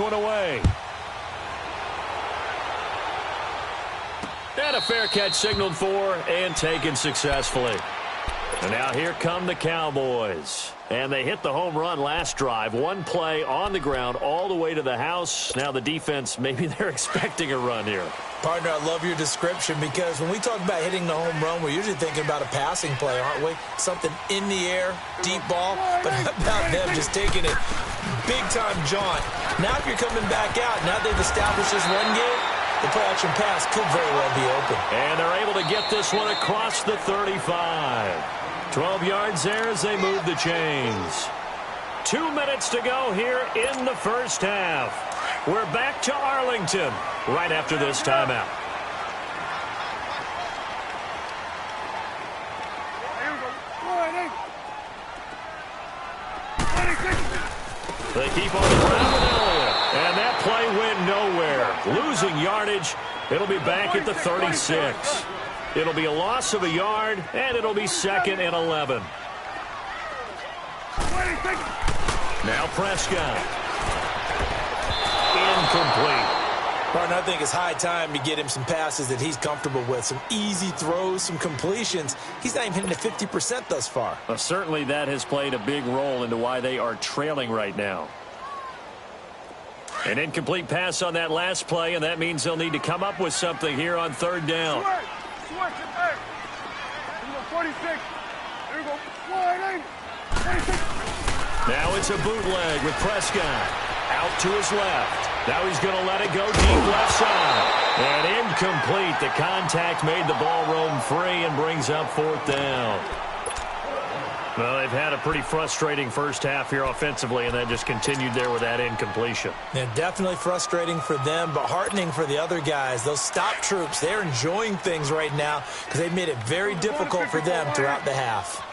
one away. And a fair catch signaled for and taken successfully. And now here come the Cowboys. And they hit the home run last drive. One play on the ground all the way to the house. Now the defense, maybe they're expecting a run here. Partner, I love your description because when we talk about hitting the home run, we're usually thinking about a passing play, aren't we? Something in the air, deep ball. But how about them just taking it big-time jaunt? Now if you're coming back out, now they've established this run game, the play-action pass could very well be open. And they're able to get this one across the 35. 12 yards there as they move the chains. 2 minutes to go here in the first half. We're back to Arlington right after this timeout. They keep on the ground with Elliott. And that play went nowhere. Losing yardage. It'll be back at the 36. It'll be a loss of a yard, and it'll be 2nd and 11. Now Prescott. Incomplete. Partner, I think it's high time to get him some passes that he's comfortable with. Some easy throws, some completions. He's not even hitting the 50% thus far. Well, certainly that has played a big role into why they are trailing right now. An incomplete pass on that last play, and that means they'll need to come up with something here on 3rd down. Now it's a bootleg with Prescott. Out to his left. Now he's going to let it go deep left side. And incomplete. The contact made the ball roam free and brings up 4th down. Well, they've had a pretty frustrating first half here offensively, and then just continued there with that incompletion. Yeah, definitely frustrating for them, but heartening for the other guys. Those stop troops, they're enjoying things right now because they've made it very difficult for them throughout the half.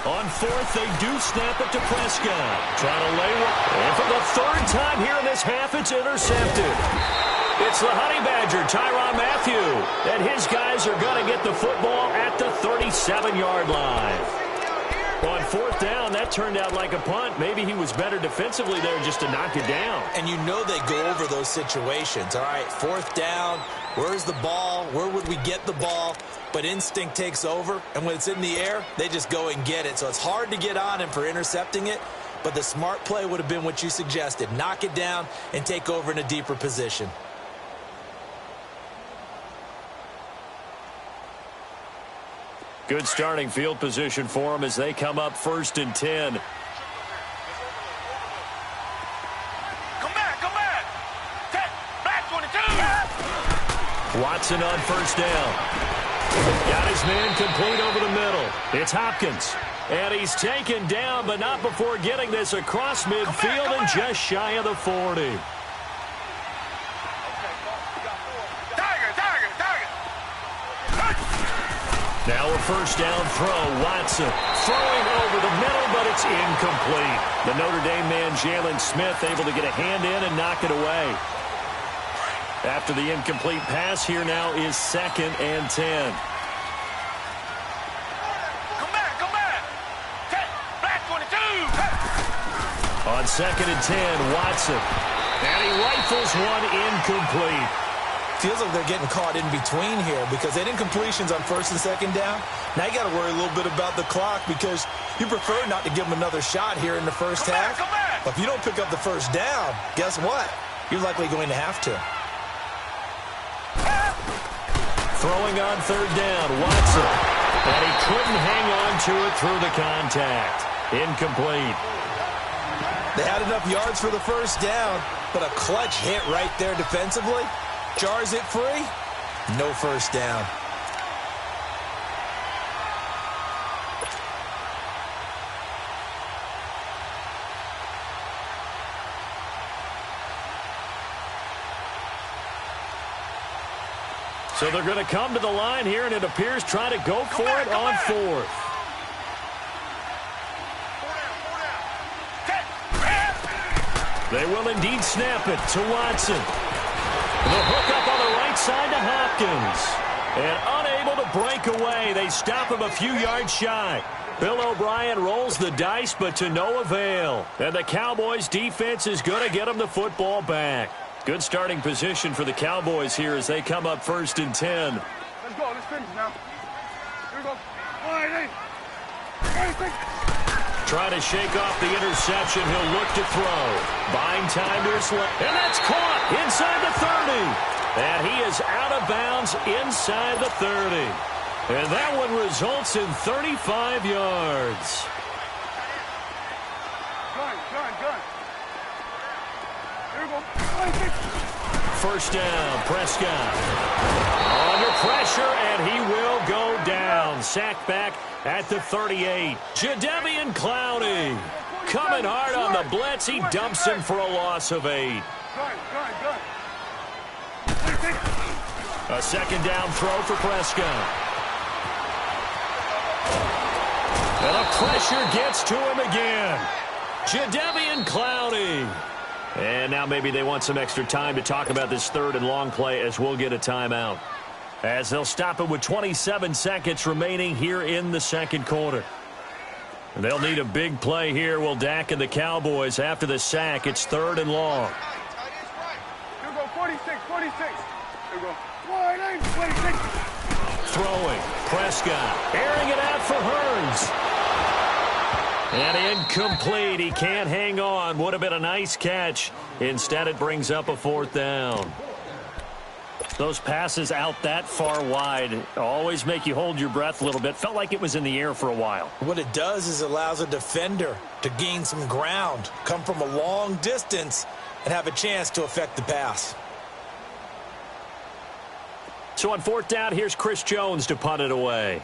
On 4th, they do snap it to Prescott. Trying to lay one. And for the 3rd time here in this half, it's intercepted. It's the Honey Badger, Tyrann Mathieu, and his guys are going to get the football at the 37-yard line. On 4th down, that turned out like a punt. Maybe he was better defensively there just to knock it down. And you know they go over those situations. All right, 4th down, where's the ball? Where would we get the ball? But instinct takes over, and when it's in the air, they just go and get it. So it's hard to get on him for intercepting it, but the smart play would have been what you suggested. Knock it down and take over in a deeper position. Good starting field position for them as they come up 1st and 10. Come back. Back 22. Watson on 1st down. Got his man complete over the middle. It's Hopkins. And he's taken down, but not before getting this across midfield and just shy of the 40. Now a 1st down throw. Watson throwing over the middle, but it's incomplete. The Notre Dame man, Jalen Smith, able to get a hand in and knock it away. After the incomplete pass, here now is 2nd and 10. Come back. Back 22. On 2nd and 10, Watson. And he rifles one incomplete. Feels like they're getting caught in between here because they didn't completions on 1st and 2nd down. Now you got to worry a little bit about the clock because you prefer not to give them another shot here in the first half. But if you don't pick up the 1st down, guess what? You're likely going to have to. Throwing on 3rd down, Watson. And he couldn't hang on to it through the contact. Incomplete. They had enough yards for the 1st down, but a clutch hit right there defensively. Jars it free. No 1st down. So they're going to come to the line here, and it appears trying to go for it on 4th. They will indeed snap it to Watson. The hook up on the right side to Hopkins. And able to break away. They stop him a few yards shy. Bill O'Brien rolls the dice, but to no avail. And the Cowboys' defense is going to get him the football back. Good starting position for the Cowboys here as they come up 1st and 10. Let's go. Let's finish now. Here we go. All right, Trying to shake off the interception. He'll look to throw. Buying time to his left. And that's caught inside the 30. And he is out of bounds inside the 30. And that one results in 35 yards. Gun. Here we go. 1st down, Prescott. Under pressure, and he will go down. Sacked back at the 38. JEddieMacJr's Clowney coming hard on the blitz. He dumps him for a loss of 8. Gun. A 2nd down throw for Prescott. And the pressure gets to him again. JEddieMacJr's Clowney. And now maybe they want some extra time to talk about this 3rd and long play as we'll get a timeout. As they'll stop it with 27 seconds remaining here in the 2nd quarter. And they'll need a big play here, will Dak and the Cowboys after the sack. It's 3rd and long. Here we go. 46. Here we go. 46. Throwing. Prescott. Airing it out for Hearns. And incomplete. He can't hang on. Would have been a nice catch. Instead, it brings up a 4th down. Those passes out that far wide always make you hold your breath a little bit. Felt like it was in the air for a while. What it does is it allows a defender to gain some ground, come from a long distance, and have a chance to affect the pass. So on 4th down, here's Chris Jones to punt it away.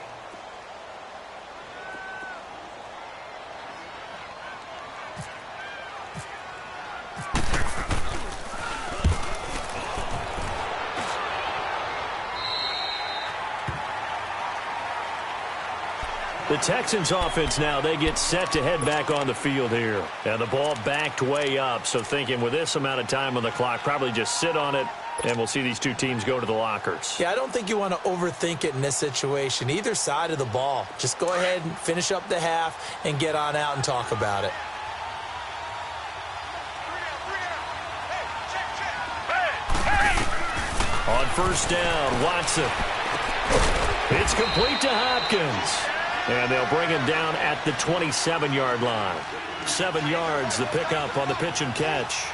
The Texans offense now, they get set to head back on the field here. And the ball backed way up, so thinking with this amount of time on the clock, probably just sit on it, and we'll see these two teams go to the lockers. Yeah, I don't think you want to overthink it in this situation. Either side of the ball. Just go ahead and finish up the half and get on out and talk about it. On 1st down, Watson. It's complete to Hopkins. And they'll bring him down at the 27-yard line. 7 yards, the pickup on the pitch and catch.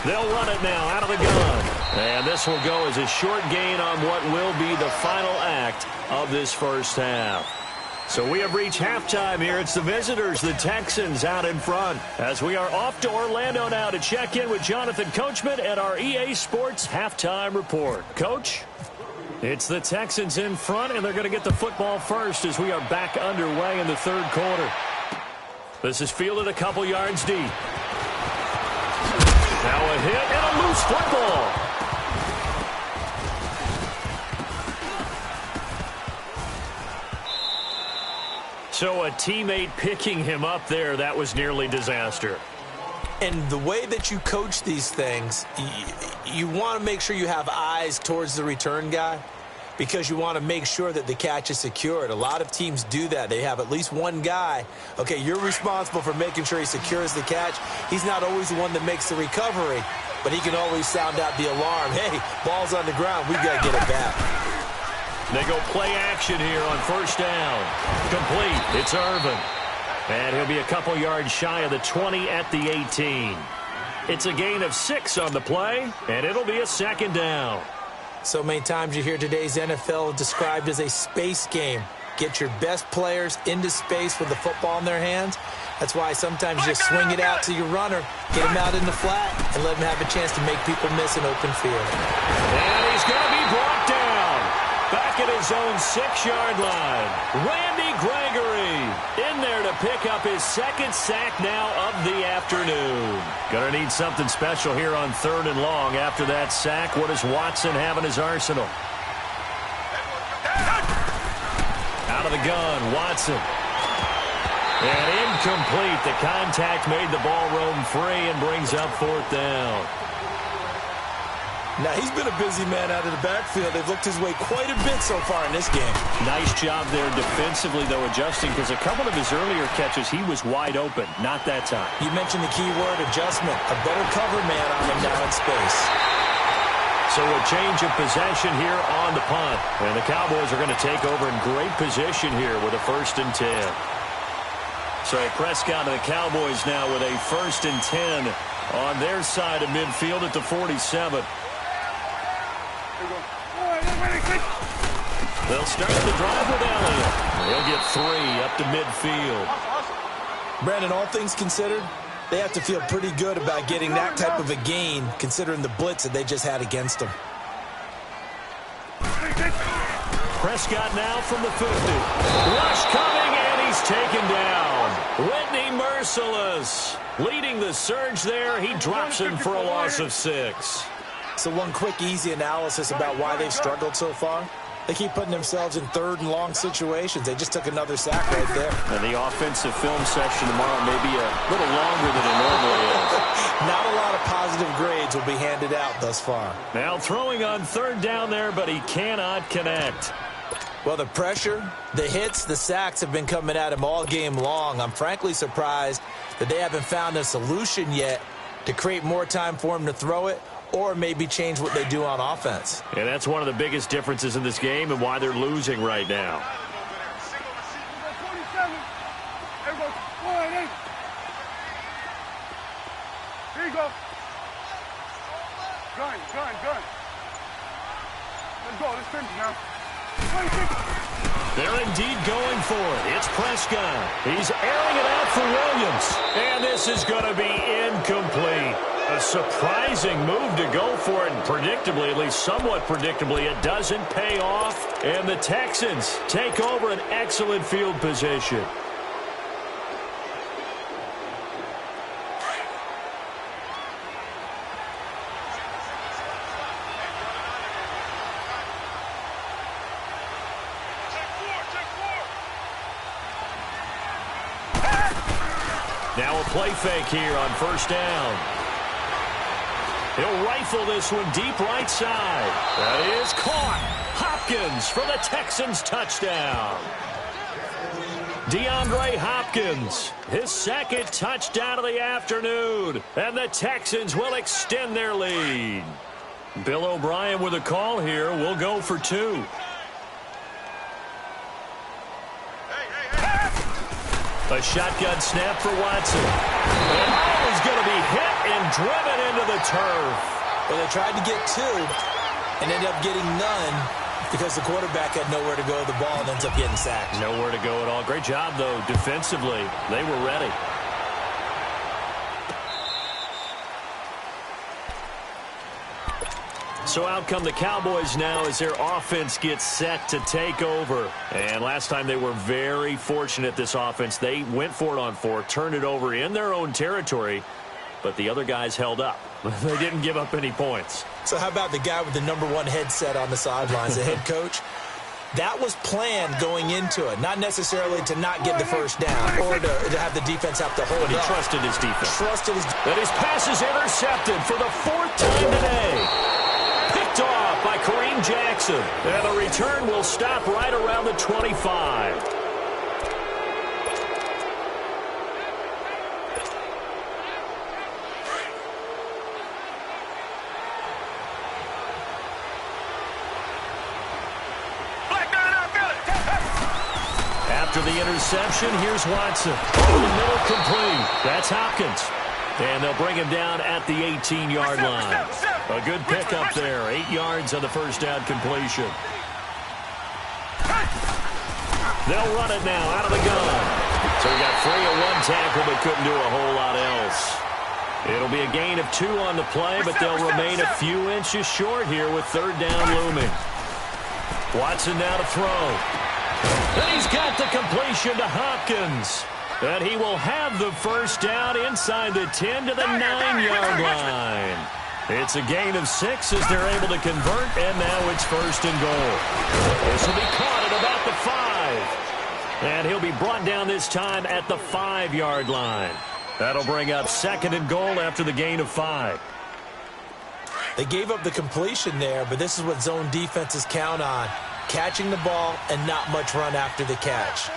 They'll run it now out of the gun. And this will go as a short gain on what will be the final act of this 1st half. So we have reached halftime here. It's the visitors, the Texans, out in front. As we are off to Orlando now to check in with Jonathan Coachman and our EA Sports Halftime Report. Coach? It's the Texans in front, and they're going to get the football first as we are back underway in the 3rd quarter. This is fielded a couple yards deep. Now a hit and a loose football. So a teammate picking him up there, that was nearly disaster. And the way that you coach these things, you want to make sure you have eyes towards the return guy because you want to make sure that the catch is secured. A lot of teams do that. They have at least one guy. Okay, you're responsible for making sure he secures the catch. He's not always the one that makes the recovery, but he can always sound out the alarm. Hey, ball's on the ground. We've got to get it back. They go play action here on 1st down. Complete. It's Irvin. And he'll be a couple yards shy of the 20 at the 18. It's a gain of 6 on the play, and it'll be a 2nd down. So many times you hear today's NFL described as a space game. Get your best players into space with the football in their hands. That's why sometimes you just swing it out to your runner, get him out in the flat, and let him have a chance to make people miss an open field. And he's going to be brought down. Back at his own 6-yard line. Randy Gregory in there to pick up his 2nd sack now of the afternoon. Going to need something special here on 3rd and long after that sack. What does Watson have in his arsenal? Out of the gun, Watson. And incomplete. The contact made the ball roam free and brings up 4th down. Now, he's been a busy man out of the backfield. They've looked his way quite a bit so far in this game. Nice job there defensively, though, adjusting, because a couple of his earlier catches, he was wide open. Not that time. You mentioned the key word, adjustment. A better cover man on him now in space. So a change of possession here on the punt. And the Cowboys are going to take over in great position here with a 1st and 10. So Prescott and the Cowboys now with a 1st and 10 on their side of midfield at the 47. They'll start the drive with Elliott. He'll get 3 up to midfield. Brandon, all things considered, they have to feel pretty good about getting that type of a gain, considering the blitz that they just had against them. Prescott now from the 50. Rush coming, and he's taken down. Whitney merciless. Leading the surge there. He drops him for a loss of 6. So one quick, easy analysis about why they've struggled so far. They keep putting themselves in 3rd and long situations. They just took another sack right there. And the offensive film session tomorrow may be a little longer than it normally is. Not a lot of positive grades will be handed out thus far. Now throwing on 3rd down there, but he cannot connect. Well, the pressure, the hits, the sacks have been coming at him all game long. I'm frankly surprised that they haven't found a solution yet to create more time for him to throw it, or maybe change what they do on offense. And that's one of the biggest differences in this game and why they're losing right now. Here you go. Gun. Let's go. Let's finish now. 26. They're indeed going for it. It's Prescott. He's airing it out for Williams. And this is going to be incomplete. A surprising move to go for it, and predictably, at least somewhat predictably, it doesn't pay off. And the Texans take over an excellent field position. Now a play fake here on 1st down. He'll rifle this one deep right side. That is caught. Hopkins for the Texans touchdown. DeAndre Hopkins, his 2nd touchdown of the afternoon. And the Texans will extend their lead. Bill O'Brien with a call here. We'll go for 2. A shotgun snap for Watson. And the ball is going to be hit and driven into the turf. Well, they tried to get 2 and ended up getting none because the quarterback had nowhere to go with the ball and ends up getting sacked. Nowhere to go at all. Great job, though, defensively. They were ready. So out come the Cowboys now as their offense gets set to take over. And last time they were very fortunate, this offense. They went for it on 4, turned it over in their own territory, but the other guys held up. They didn't give up any points. So how about the guy with the #1 headset on the sidelines, the head coach? That was planned going into it, not necessarily to not get the 1st down or to have the defense have to hold But he up. trusted his defense. But his pass is intercepted for the 4th time today. Picked off by Kareem Jackson. And the return will stop right around the 25. After the interception, here's Watson. Over the middle, complete. That's Hopkins. And they'll bring him down at the 18-yard line. A good pickup there. 8 yards on the 1st down completion. They'll run it now out of the gun. So he got free of 1 tackle but couldn't do a whole lot else. It'll be a gain of 2 on the play, but they'll remain a few inches short here with 3rd down looming. Watson now to throw. And he's got the completion to Hopkins. And he will have the 1st down inside the 10 to the 9-yard line. It's a gain of 6 as they're able to convert, and now it's 1st and goal. This will be caught at about the 5. And he'll be brought down this time at the 5-yard line. That'll bring up 2nd and goal after the gain of 5. They gave up the completion there, but this is what zone defenses count on. Catching the ball and not much run after the catch.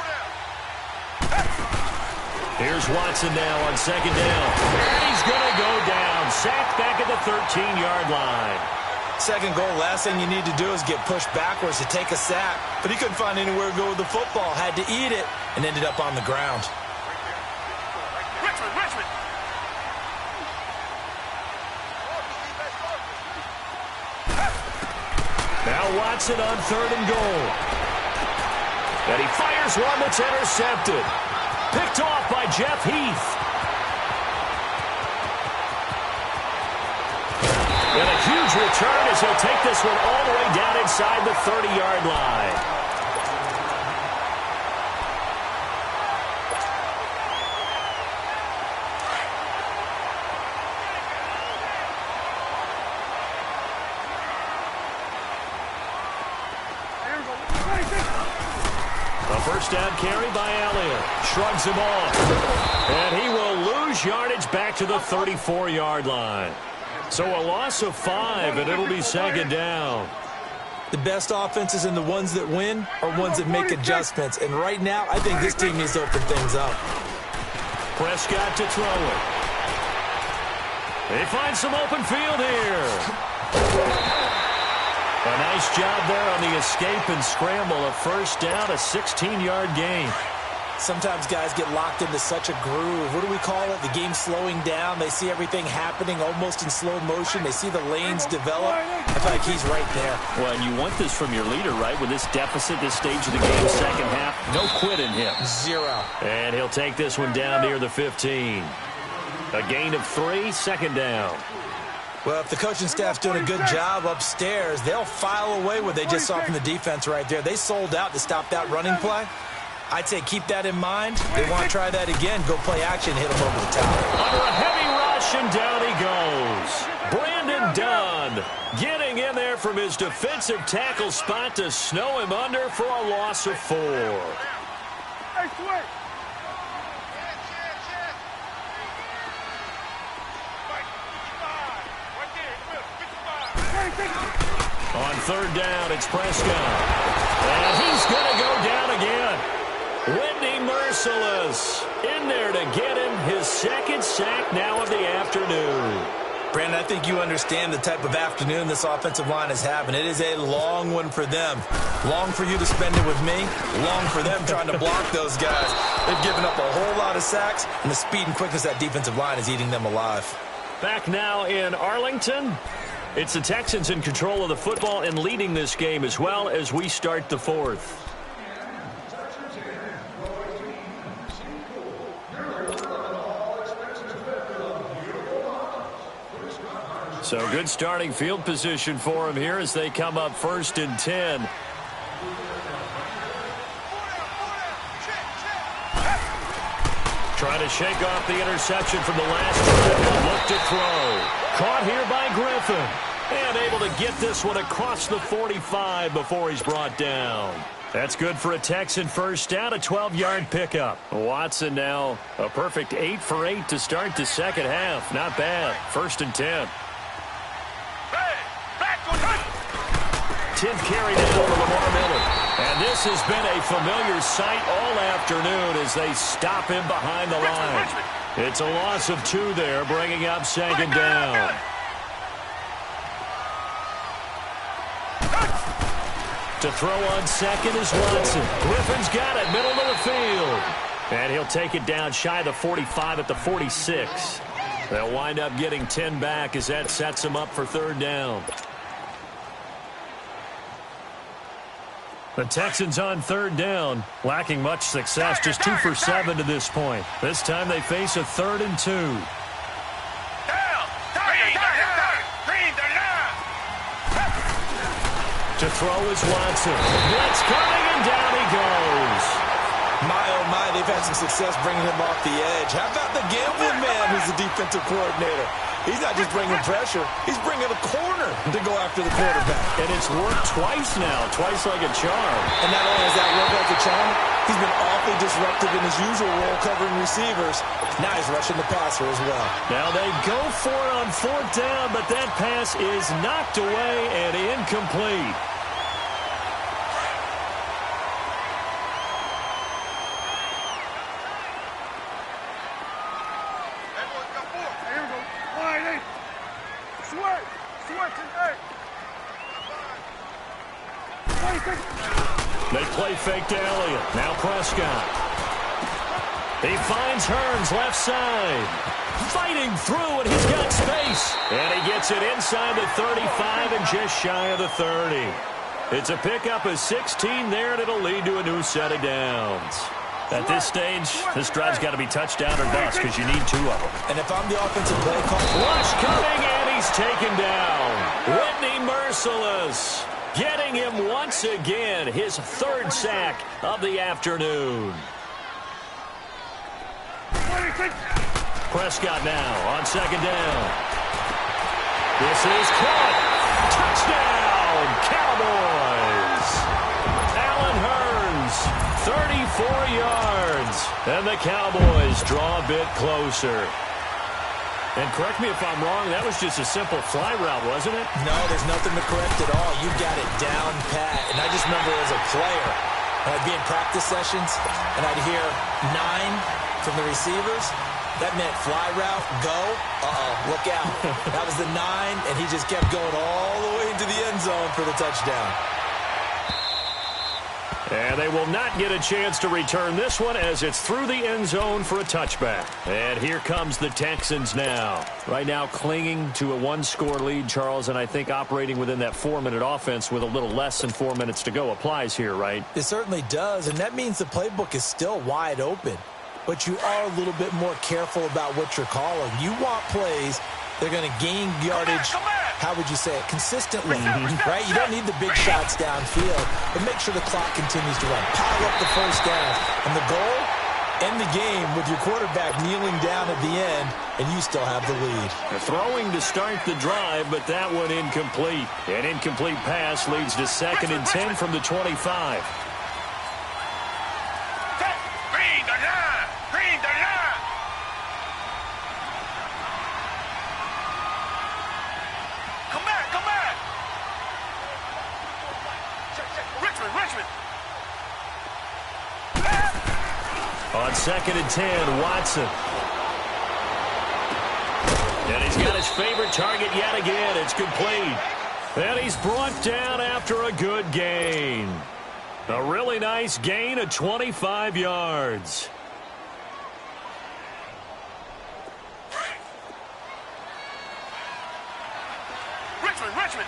Here's Watson now on 2nd down. And he's going to go down. Sacked back at the 13-yard line. 2nd goal, last thing you need to do is get pushed backwards to take a sack. But he couldn't find anywhere to go with the football. Had to eat it and ended up on the ground. Richmond. Now Watson on 3rd and goal. And he fires one that's intercepted. Picked off by Jeff Heath. And a huge return as he'll take this one all the way down inside the 30-yard line. A first down carry by Elliott. Shrugs him off. And he will lose yardage back to the 34-yard line. So a loss of 5, and it'll be 2nd down. The best offenses and the ones that win are ones that make adjustments. And right now, I think this team needs to open things up. Prescott to throw it. They find some open field here. A nice job there on the escape and scramble. A first down, a 16-yard gain. Sometimes guys get locked into such a groove. What do we call it? The game's slowing down. They see everything happening almost in slow motion. They see the lanes develop. I feel like he's right there. Well, and you want this from your leader, right? With this deficit, this stage of the game, 2nd half, no quit in him. 0. And he'll take this one down near the 15. A gain of 3, 2nd down. Well, if the coaching staff's doing a good job upstairs, they'll file away what they just saw from the defense right there. They sold out to stop that running play. I'd say keep that in mind. They want to try that again. Go play action, hit them over the top. Under a heavy rush, and down he goes. Brandon Dunn getting in there from his defensive tackle spot to snow him under for a loss of 4. Hey, switch. On 3rd down, it's Prescott. And he's going to go down again. Wendy Merciless in there to get him his 2nd sack now of the afternoon. Brandon, I think you understand the type of afternoon this offensive line is having. It is a long one for them. Long for you to spend it with me. Long for them trying to block those guys. They've given up a whole lot of sacks, and the speed and quickness of that defensive line is eating them alive. Back now in Arlington. It's the Texans in control of the football and leading this game as well as we start the 4th. So good starting field position for him here as they come up 1st and 10. Trying to shake off the interception from the last drive. Look to throw. Caught here by Griffin. And able to get this one across the 45 before he's brought down. That's good for a Texan first down, a 12-yard pickup. Watson now a perfect 8 for 8 to start the 2nd half. Not bad. 1st and 10. 10th carry now for Lamar Miller. And this has been a familiar sight all afternoon as they stop him behind the line. It's a loss of 2 there, bringing up 2nd down. To throw on 2nd is Watson. Griffin's got it, middle of the field. And he'll take it down shy of the 45 at the 46. They'll wind up getting 10 back as that sets them up for 3rd down. The Texans on 3rd down, lacking much success, just 2 for 7 to this point. This time they face a 3rd and 2. To throw is Watson. Blitz coming, and down he goes. My, oh my, they've had some success bringing him off the edge. How about the gambling man who's the defensive coordinator? He's not just bringing pressure. He's bringing a corner to go after the quarterback. And it's worked twice now, twice like a charm. And not only has that worked like a charm, He's been awfully disruptive in his usual role covering receivers. Now he's rushing the passer as well. Now they go for it on 4th down, but that pass is knocked away and incomplete. They play fake to Elliott. Now Prescott. He finds Hearns left side. Fighting through, and he's got space. And he gets it inside the 35 and just shy of the 30. It's a pickup of 16 there, and it'll lead to a new set of downs. At this stage, this drive's got to be touchdown or bust because you need 2 of them. And if I'm the offensive play call... Rush coming, and he's taken down. Whitney Merciless getting him once again, his 3rd sack of the afternoon. Prescott now on 2nd down. This is caught. Touchdown, Cowboys. Allen Hearns, 34 yards. And the Cowboys draw a bit closer. And correct me if I'm wrong, that was just a simple fly route, wasn't it? No, there's nothing to correct at all. You got it down pat. And I just remember as a player, when I'd be in practice sessions, and I'd hear 9 from the receivers. That meant fly route, go, look out. That was the 9, and he just kept going all the way into the end zone for the touchdown. And they will not get a chance to return this one as it's through the end zone for a touchback. And here comes the Texans now. Right now clinging to a 1-score lead, Charles, and I think operating within that 4-minute offense with a little less than 4 minutes to go applies here, right? It certainly does, and that means the playbook is still wide open. But you are a little bit more careful about what you're calling. You want plays that are going to gain yardage, how would you say it, consistently, right? You don't need the big shots downfield, but make sure the clock continues to run. Pile up the first down. And the goal, end the game with your quarterback kneeling down at the end, and you still have the lead. Throwing to start the drive, but that one incomplete. An incomplete pass leads to 2nd and 10 from the 25. On 2nd and 10, Watson. And he's got his favorite target yet again. It's complete. And he's brought down after a good gain. A really nice gain of 25 yards. Richmond.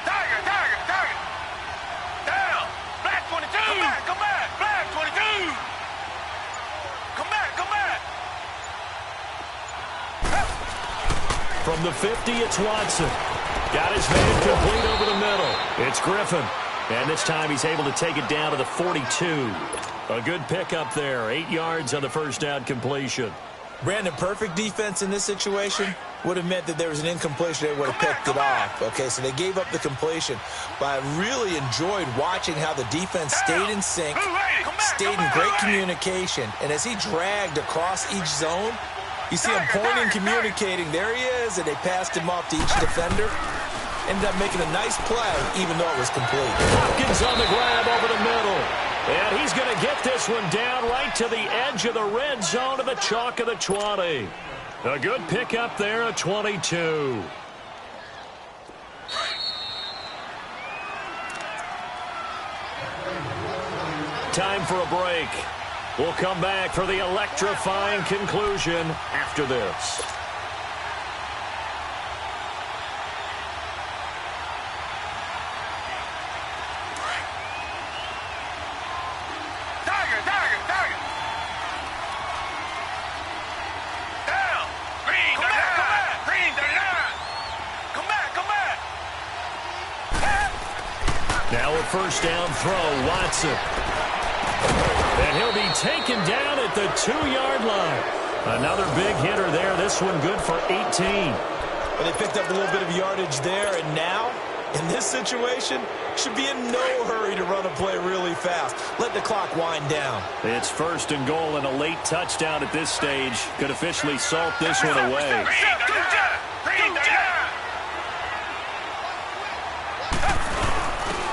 Tiger. Down. Black 22. Come back. Black 22. Come back. From the 50, it's Watson. Got his man complete over the middle. It's Griffin. And this time he's able to take it down to the 42. A good pickup there. 8 yards on the first down completion. Brandon, perfect defense in this situation would have meant that there was an incompletion. They would have picked it off. Okay, so they gave up the completion. But I really enjoyed watching how the defense stayed in sync, stayed in great communication. And as he dragged across each zone, you see him pointing, communicating. There he is, and they passed him off to each defender. Ended up making a nice play, even though it was complete. Hopkins on the grab over the middle. And he's going to get this one down right to the edge of the red zone to the chalk of the 20. A good pickup there at 22. Time for a break. We'll come back for the electrifying conclusion after this. Now a first down throw, Watson. And he'll be taken down at the 2-yard line. Another big hitter there. This one good for 18. Well, they picked up a little bit of yardage there, and now In this situation, should be in no hurry to run a play really fast. Let the clock wind down. It's 1st and goal, and a late touchdown at this stage could officially salt this one away.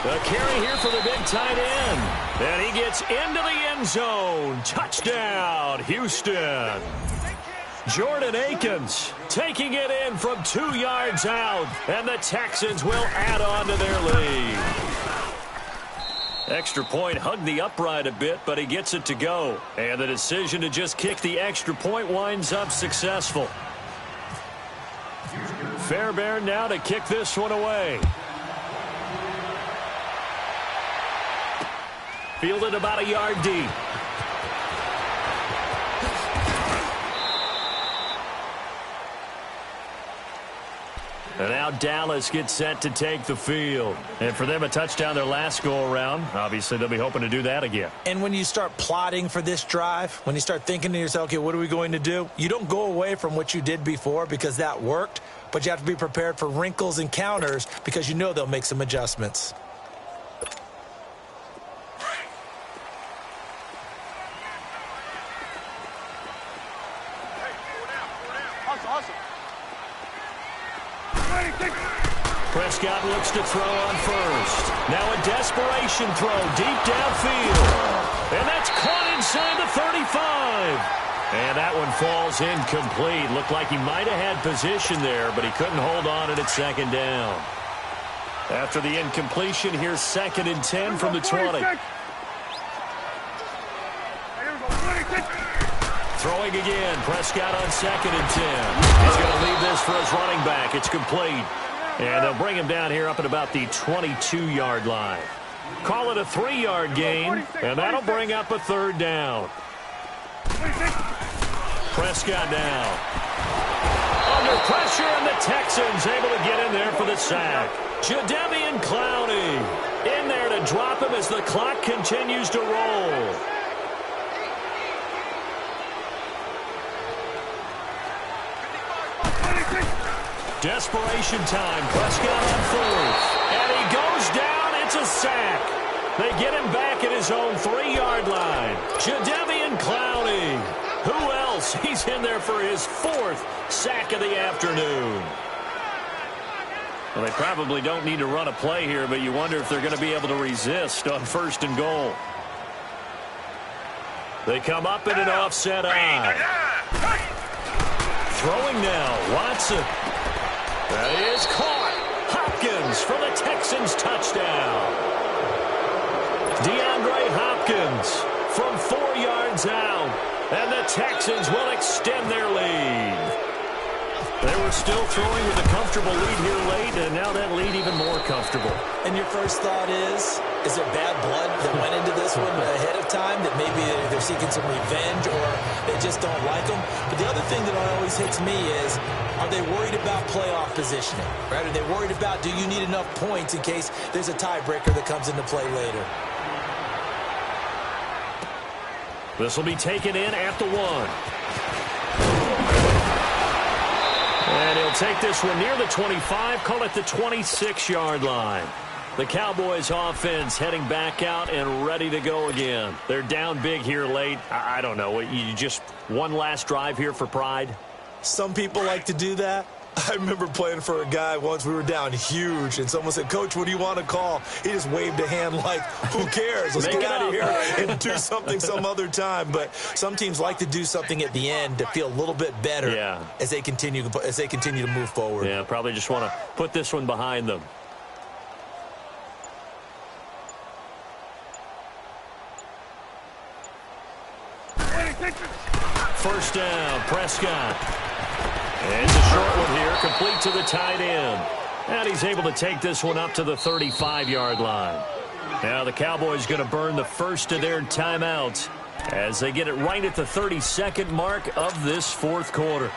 A carry here for the big tight end. And he gets into the end zone. Touchdown, Houston. Jordan Akins taking it in from 2 yards out. And the Texans will add on to their lead. Extra point hugged the upright a bit, but he gets it to go. And the decision to just kick the extra point winds up successful. Fairbairn now to kick this one away. Fielded about a yard deep. And now Dallas gets set to take the field. And for them, a touchdown their last go-around. Obviously, they'll be hoping to do that again. And when you start plotting for this drive, when you start thinking to yourself, okay, what are we going to do? You don't go away from what you did before because that worked, but you have to be prepared for wrinkles and counters because you know they'll make some adjustments. Prescott looks to throw on first. Now a desperation throw deep downfield. And that's caught inside the 35. And that one falls incomplete. Looked like he might have had position there, but he couldn't hold on it at 2nd down. After the incompletion, here's 2nd and 10 from the 20. Throwing again. Prescott on 2nd and 10. He's going to leave this for his running back. It's complete. And they'll bring him down here up at about the 22-yard line. Call it a 3-yard gain, and that'll bring up a 3rd down. Prescott now. Under pressure, and the Texans able to get in there for the sack. Jadeveon Clowney in there to drop him as the clock continues to roll. Desperation time. Prescott on 4th. And he goes down. It's a sack. They get him back at his own 3-yard line. Jadeveon Clowney. Who else? He's in there for his 4th sack of the afternoon. Well, they probably don't need to run a play here, but you wonder if they're going to be able to resist on 1st and goal. They come up in an offset eye. Throwing now. Watson. That is caught. Hopkins for the Texans touchdown. DeAndre Hopkins from 4 yards out. And the Texans will extend their lead. They were still throwing with a comfortable lead here late, and now that lead even more comfortable. And your first thought is there bad blood that went into this one ahead of time, that maybe they're seeking some revenge or they just don't like them? But the other thing that always hits me is, are they worried about playoff positioning? Right? Are they worried about, do you need enough points in case there's a tiebreaker that comes into play later? This will be taken in at the 1. And he'll take this one near the 25, call it the 26-yard line. The Cowboys offense heading back out and ready to go again. They're down big here late. I don't know. You just one last drive here for pride? Some people like to do that. I remember playing for a guy once. We were down huge, and someone said, "Coach, what do you want to call?" He just waved a hand like, who cares? Let's get out of here and do something some other time. But some teams like to do something at the end to feel a little bit better as they continue to move forward. Yeah, probably just want to put this one behind them. First down, Prescott. It's a short one here, complete to the tight end. And he's able to take this one up to the 35-yard line. Now the Cowboys going to burn the first of their timeouts as they get it right at the 32nd mark of this 4th quarter.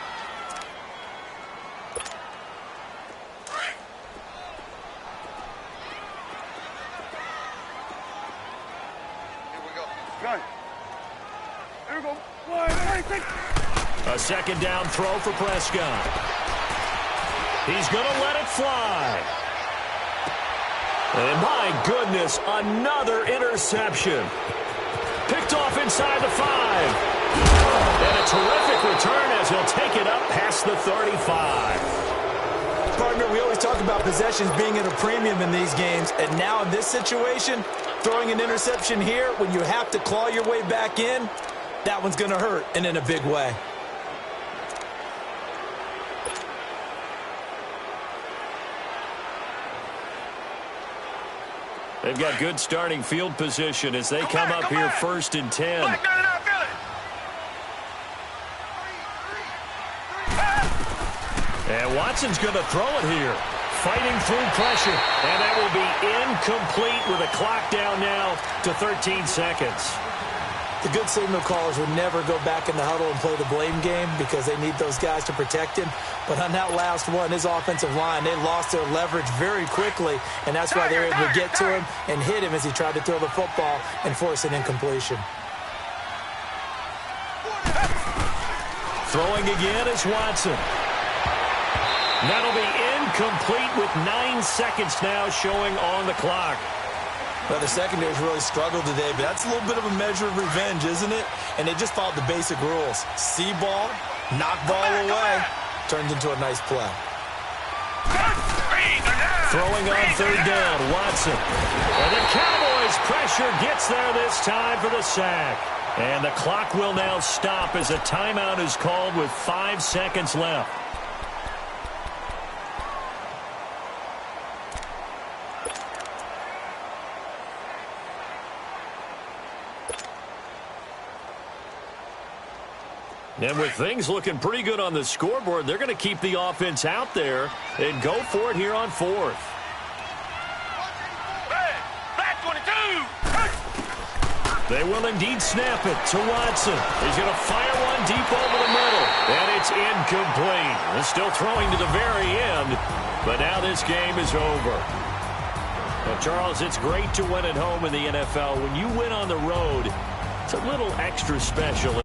A 2nd down throw for Prescott. He's going to let it fly. And my goodness, another interception. Picked off inside the 5. And a terrific return as he'll take it up past the 35. Partner, we always talk about possessions being at a premium in these games, and now in this situation, throwing an interception here when you have to claw your way back in, that one's going to hurt, and in a big way. They've got good starting field position as they come up here 1st and 10. And Watson's going to throw it here. Fighting through pressure. And that will be incomplete with a clock down now to 13 seconds. The good signal callers would never go back in the huddle and play the blame game because they need those guys to protect him. But on that last one, his offensive line, they lost their leverage very quickly, and that's why they were able to get to him and hit him as he tried to throw the football and force an incompletion. Throwing again is Watson. That'll be incomplete with 9 seconds now showing on the clock. Well, the secondary's really struggled today, but that's a little bit of a measure of revenge, isn't it? And they just followed the basic rules. See ball, knock ball away, turns into a nice play. Throwing on 3rd down, Watson. And the Cowboys' pressure gets there this time for the sack. And the clock will now stop as a timeout is called with 5 seconds left. And with things looking pretty good on the scoreboard, they're going to keep the offense out there and go for it here on 4th. They will indeed snap it to Watson. He's going to fire one deep over the middle. And it's incomplete. They're still throwing to the very end. But now this game is over. Well, Charles, it's great to win at home in the NFL. When you win on the road, it's a little extra special.